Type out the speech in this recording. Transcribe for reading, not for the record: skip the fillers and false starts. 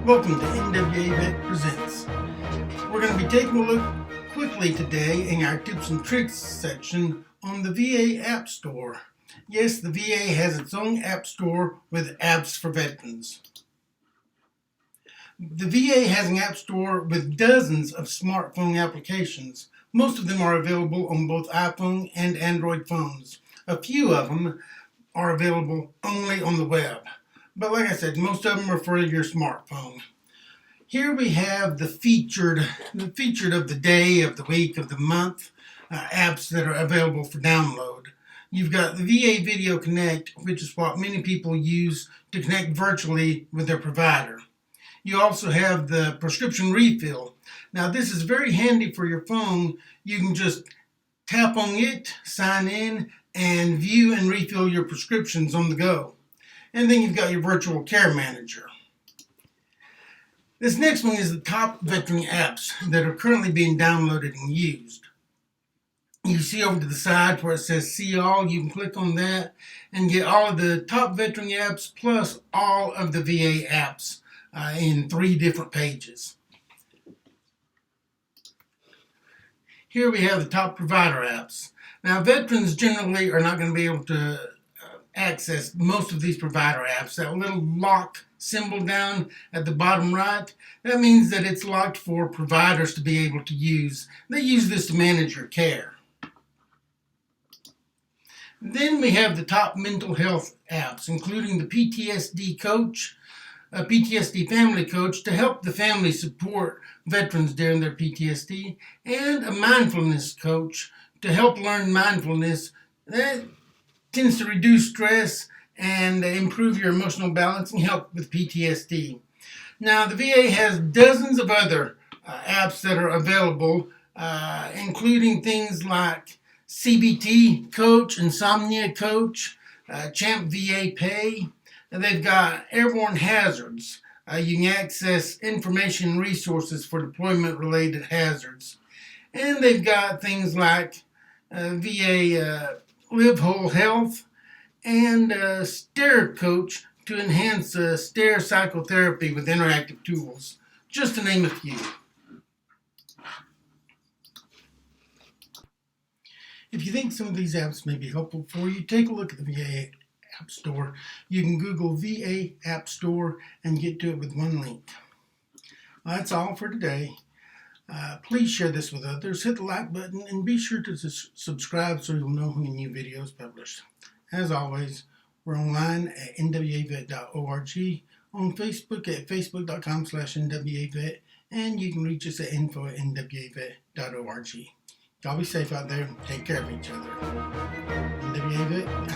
Welcome to NWAVet Presents. We're going to be taking a look quickly today in our tips and tricks section on the VA App Store. Yes, the VA has its own app store with apps for veterans. The VA has an app store with dozens of smartphone applications. Most of them are available on both iPhone and Android phones. A few of them are available only on the web. But like I said, most of them are for your smartphone. Here we have the featured of the day, of the week, of the month apps that are available for download. You've got the VA Video Connect, which is what many people use to connect virtually with their provider. You also have the prescription refill. Now this is very handy for your phone. You can just tap on it, sign in, and view and refill your prescriptions on the go. And then you've got your virtual care manager. This next one is the top veteran apps that are currently being downloaded and used. You see over to the side where it says see all, you can click on that and get all of the top veteran apps plus all of the VA apps in 3 different pages. Here we have the top provider apps. Now veterans generally are not going to be able to access most of these provider apps. That little lock symbol down at the bottom right, that means that it's locked for providers to be able to use. They use this to manage your care. Then we have the top mental health apps, including the PTSD coach, a PTSD family coach to help the family support veterans during their PTSD, and a mindfulness coach to help learn mindfulness. That tends to reduce stress and improve your emotional balance and help with PTSD. Now, the VA has dozens of other apps that are available, including things like CBT Coach, Insomnia Coach, Champ VA Pay. They've got airborne hazards. You can access information and resources for deployment-related hazards. And they've got things like VA Live Whole Health and Stair Coach to enhance stair psychotherapy with interactive tools, just to name a few. If you think some of these apps may be helpful for you, take a look at the VA App Store. You can Google VA App Store and get to it with one link. Well, that's all for today. Please share this with others, hit the like button, and be sure to subscribe so you'll know when a new video is published. As always, we're online at NWAVet.org, on Facebook at facebook.com/NWAVet, and you can reach us at info@NWAVet.org. Y'all be safe out there. Take care of each other. NWAVet.